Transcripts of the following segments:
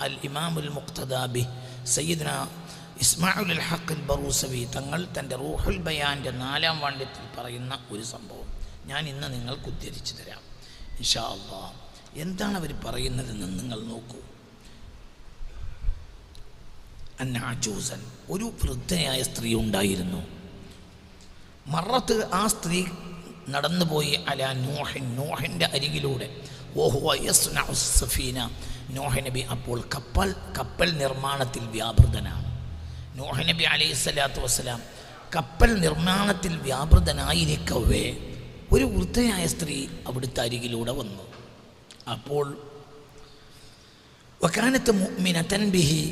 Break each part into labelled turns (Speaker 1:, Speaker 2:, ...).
Speaker 1: അൽ-ഇമാമുൽ മുഖ്തദാബി സയ്യിദ്ന ഇസ്മാഉൽ അൽ-ഹഖ് അൽ-ബറൂസവി തങ്ങൾ തൻ്റെ റൂഹുൽ ബയാൻ്റെ 4-ാം വാണ്യത്തിൽ പറയുന്ന ഒരു സംഭവം ഞാൻ ഇന്ന് നിങ്ങൾക്ക് ഉദ്ധരിച്ചു തരാം ഇൻഷാ അല്ലാഹ്. എന്താണ് അവർ പറയുന്നതെന്ന് നിങ്ങൾ നോക്കൂ. അന്നഅജൂസൻ, ഒരു വൃദ്ധയായ സ്ത്രീ ഉണ്ടായിരുന്നു. മറത്ത്, ആ സ്ത്രീ നടന്നുപോയി അലാ നൂഹിൻ, നൂഹിൻ്റെ അരികിലൂടെ. വഹുവ യസ്നഉ സഫീന, നൂഹ് നബി അപ്പോൾ കപ്പൽ നിർമ്മാണത്തിൽ വ്യാപൃതനാണ്. നൂഹ് നബി അലൈഹിസ്സലാത്തു വസ്സലാം കപ്പൽ നിർമ്മാണത്തിൽ വ്യാപൃതനായിരിക്കവേ ഒരു വൃദ്ധയായ സ്ത്രീ അവിടുത്തെ അരികിലൂടെ വന്നു. അപ്പോൾ വകാനത്ത് മുഅ്മിനതൻ ബിഹി,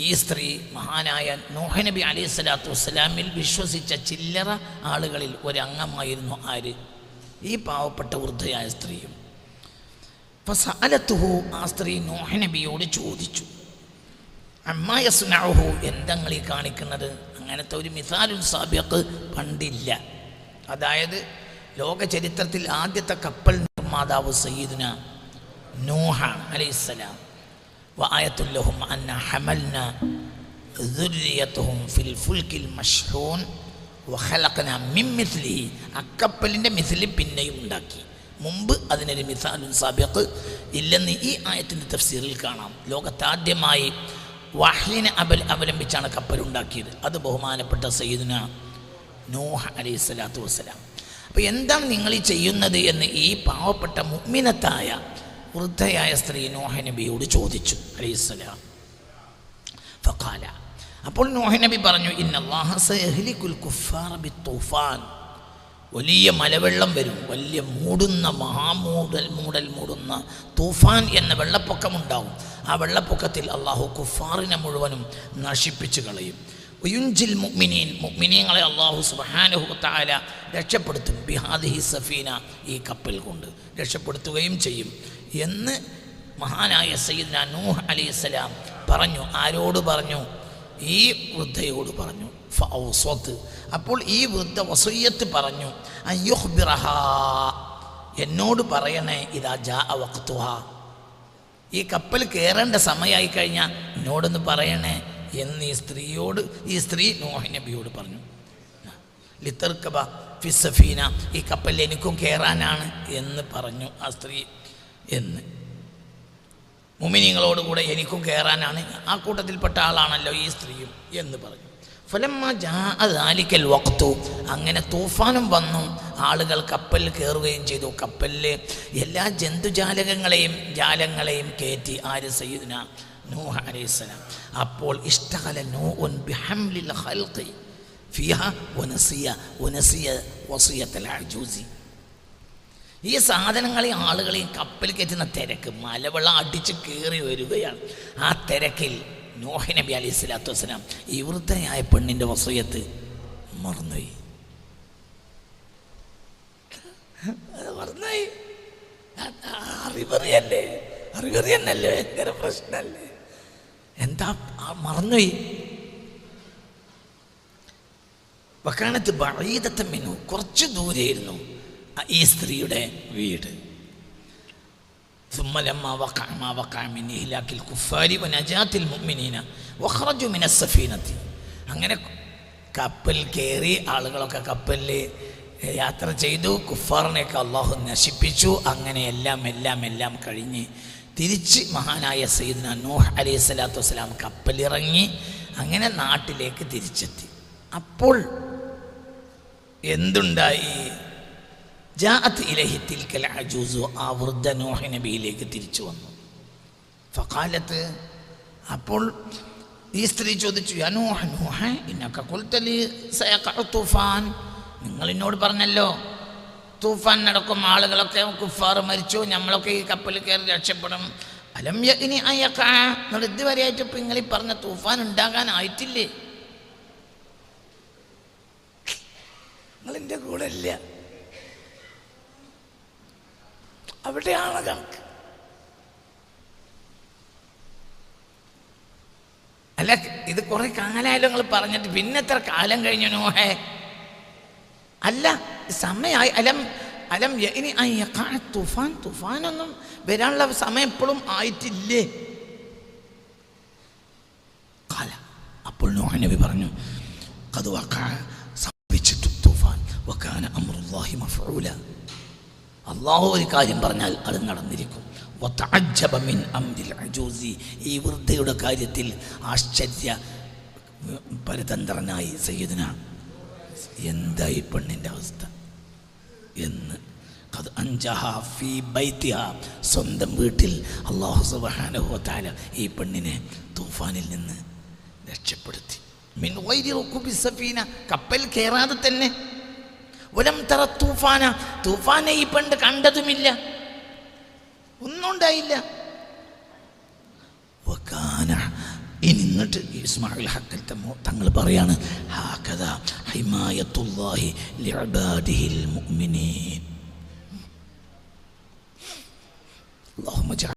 Speaker 1: ഈ സ്ത്രീ മഹാനായ നൂഹ് നബി അലൈഹിസ്സലാത്തു വസ്സലാമിൽ വിശ്വസിച്ച ചില്ലറ ആളുകളിൽ ഒരംഗമായിരുന്നു ആര്? ഈ പാവപ്പെട്ട വൃദ്ധയായ സ്ത്രീയും. ഫസഅലതുഹു, ആ സ്ത്രീ നൂഹ് നബിയോട് ചോദിച്ചു, അമ്മാ യസ്നഉഹു, എന്തെങ്ങളീ കാണിക്കുന്നത്? അങ്ങനത്തെ ഒരു മിസാലുൽ സാബിഖ് പണ്ടില്ല. അതായത് ലോക ചരിത്രത്തിൽ ആദ്യത്തെ കപ്പൽ നിർമ്മാതാവ് സയ്യിദുന നൂഹാണ് അലൈഹിസ്സലാം. വആയത്തുൽ ലഹും അന്ന ഹമൽന ദുർരിയതഹും ഫിൽ ഫുൽക്കിൽ മശ്ഹൂൻ വഖലഖന മിൻ മിസ്ലിഹി, അക്കപ്പലിൻ്റെ മിസ്ലി പിന്നെയും ഉണ്ടാക്കി. മുമ്പ് അതിനൊരു മിസാലുൻ സാബിഖ് ഇല്ലെന്ന് ഈ ആയത്തിൻ്റെ തഫ്സീറിൽ കാണാം. ലോകത്താദ്യമായി വഹ്യിനെ അവലംബിച്ചാണ് കപ്പലുണ്ടാക്കിയത്. അത് ബഹുമാനപ്പെട്ട സയ്യിദുന നൂഹ് അലൈഹിസ്സലാത്തു വസ്സലാം. അപ്പോൾ എന്താണ് നിങ്ങൾ ഈ ചെയ്യുന്നത് എന്ന് ഈ പാവപ്പെട്ട മുഅ്മിനത്തായ വൃദ്ധയായ സ്ത്രീ നൂഹ് നബിയോട് ചോദിച്ചു അലൈഹിസ്സലാം. ഫഖാല, അപ്പോൾ നൂഹ് നബി പറഞ്ഞു, ഇന്നല്ലാഹ സയഹ്ലികുൽ കുഫാറ ബിത്തൂഫാൻ, വലിയ മലവെള്ളം വരും, വലിയ മൂടുന്ന മൂടുന്ന തൂഫാൻ എന്ന വെള്ളപ്പൊക്കമുണ്ടാവും. ആ വെള്ളപ്പൊക്കത്തിൽ അള്ളാഹു കുഫാറിനെ മുഴുവനും നശിപ്പിച്ചു കളയും. ഉയുൻജിൽ മുഅ്മിനീൻ, മുഅ്മിനീങ്ങളെ അള്ളാഹു സുബ്ഹാനഹു വ തആല രക്ഷപ്പെടുത്തും. ബിഹാദിഹി സഫീന, ഈ കപ്പൽ കൊണ്ട് രക്ഷപ്പെടുത്തുകയും ചെയ്യും എന്ന് മഹാനായ സയ്യിദ്ന നൂഹ് അലൈഹിസ്സലാം പറഞ്ഞു. ആരോട് പറഞ്ഞു? ഈ വൃദ്ധയോട് പറഞ്ഞു. ഫഔസത്ത്, അപ്പോൾ ഈ വൃദ്ധ വസിയ്യത്ത് പറഞ്ഞു, അയ്യുഖ്ബിറഹാ, എന്നോട് പറയണേ, ഇദാ ജാഅ വഖ്തുഹാ, ഈ കപ്പൽ കയറേണ്ട സമയമായി കഴിഞ്ഞാൽ എന്നോടൊന്ന് പറയണേ എന്ന് ഈ സ്ത്രീ നൂഹ് നബിയോട് പറഞ്ഞു. ലിതർക്കബ ഫിസ്സഫീന, ഈ കപ്പലിൽ എനിക്കും കയറാനാണ് എന്ന് പറഞ്ഞു ആ സ്ത്രീ. എന്ന് മുഅ്മിനീങ്ങളോടുകൂടെ എനിക്കും കയറാനാണ്, ആ കൂട്ടത്തിൽപ്പെട്ട ആളാണല്ലോ ഈ സ്ത്രീയും എന്ന് പറഞ്ഞു. ഫലമ്മ ജാഅ ദാലിക്കൽ വഖ്തു, അങ്ങനെ തൂഫാനും വന്നു, ആളുകൾ കപ്പലിൽ കയറുകയും ചെയ്തു. കപ്പലിൽ എല്ലാ ജാലങ്ങളെയും കയറ്റി. ആര്? സയ്യിദുന നൂഹ് അലൈഹിസ്സലാം. അപ്പോൾ ഇഷ്തഗല നൂഹുൻ ബിഹംലിൽ ഖൽഖി ഫിഹാ വനസിയ വസിയത്തൽ അജൂസി, ഈ സാധനങ്ങളെയും ആളുകളെയും കപ്പൽ കയറ്റുന്ന തിരക്ക്, മലവെള്ളം അടിച്ച് കയറി വരികയാണ്. ആ തിരക്കിൽ നൂഹ് നബി അലൈഹി സ്വലാത്തു വസ്സലാം ഈ വൃദ്ധയായ പെണ്ണിൻ്റെ വസിയത്ത് മറന്നുപോയി. അറിവറിയന്നല്ലേ, ഭയങ്കര പ്രശ്നമല്ലേ, എന്താ മറന്നുപോയി. വക്കാനത്ത് ബഈദത്തൻ മിൻഹു, കുറച്ച് ദൂരെയായിരുന്നു ഈ സ്ത്രീയുടെ വീട്. ثم لما وقع ما وقع من إهلاك الكفار ونجاة المؤمنين وخرجوا من السفينة, അങ്ങനെ കപ്പൽ കയറി ആളുകളൊക്കെ കപ്പലിൽ യാത്ര ചെയ്തു. കുഫാറിനെയൊക്കെ അള്ളാഹു നശിപ്പിച്ചു. അങ്ങനെ എല്ലാം കഴിഞ്ഞ് തിരിച്ച് മഹാനായ സയ്യിദ്ന നൂഹ് അലൈഹി സ്വലാത്തു വസ്സലാം കപ്പലിറങ്ങി അങ്ങനെ നാട്ടിലേക്ക് തിരിച്ചെത്തി. അപ്പോൾ എന്തുണ്ടായി? ജാഅത്ത് ഇലൈഹി തിൽക്കൽ അജൂസു, ആ വൃദ്ധ നൂഹ് നബിയിലേക്ക് തിരിച്ചു വന്നു. ഫഖാലത്ത്, അപ്പോൾ ഈ സ്ത്രീ ചോദിച്ചു, യാ നൂഹ്, നൂഹ് ഇന്നക ഖുൽത ലി സയഖഉ തൂഫാൻ, നിങ്ങൾ എന്നോട് പറഞ്ഞല്ലോ തൂഫാൻ നടക്കും, ആളുകളൊക്കെ കുഫാർ മരിച്ചു, നമ്മളൊക്കെ ഈ കപ്പലിൽ കയറി രക്ഷപ്പെടും. അലം യഅ്നി അൻ യഖഅ, നിങ്ങൾ ഇതുവരെയായിട്ട് ഇപ്പം നിങ്ങൾ ഈ പറഞ്ഞ തൂഫാൻ ഉണ്ടാകാനായിട്ടില്ലേ? നിങ്ങളെൻ്റെ കൂടെ ഇല്ല, അവിടെയാണ് കണക്ക്. അല്ല, ഇത് കുറെ കാലമായാലും നിങ്ങൾ പറഞ്ഞിട്ട് പിന്നെ എത്ര കാലം കഴിഞ്ഞു നൂഹേ? അല്ല, സമയമായി. അലം യഅ്നി അൻ യഖഅ തൂഫാൻ, തൂഫാനൊന്നും വരാനുള്ള സമയം ഇപ്പോഴും ആയിട്ടില്ലേ അപ്പോൾ നൂഹ് നബി പറഞ്ഞു, ഖദ് വഖഅ, സംഭവിച്ചിട്ടു തൂഫാൻ, വകാന അംറുല്ലാഹി മഫ്ഊല, അള്ളാഹു ഒരു കാര്യം പറഞ്ഞാൽ അത് നടന്നിരിക്കും. വതഅജ്ജബ മിൻ അംരിൽ അജൂസി, ഈ വൃദ്ധയുടെ കാര്യത്തിൽ ആശ്ചര്യ പരതന്ത്രനായി സയ്യിദുന, എന്തായി പെണ്ണിൻ്റെ അവസ്ഥ എന്ന്. ഖദ് അൻജഹ ഫീ ബൈതിഹ, സ്വന്തം വീട്ടിൽ അല്ലാഹു സുബ്ഹാനഹു വ തആല ഈ പെണ്ണിനെ തൂഫാനിൽ നിന്ന് രക്ഷപ്പെടുത്തി. മിൻ ഗൈരി റുകൂബി സഫീന, കപ്പൽ കയറാതെ തന്നെ. വലം തറ തൂഫാന, തൂഫാനെ ഈ പെണ്ണ് കണ്ടതുമില്ല, ഒന്നും ഉണ്ടായില്ല. വകാന, എന്നിട്ട് ഇസ്മായിൽ ഹഖൽ തങ്ങൾ പറയാണ്, ഹാകദ ഹിമായത്തുല്ലാഹി ലിഇബാദിഹിൽ മുഅ്മിനീൻ. اللهم اجعل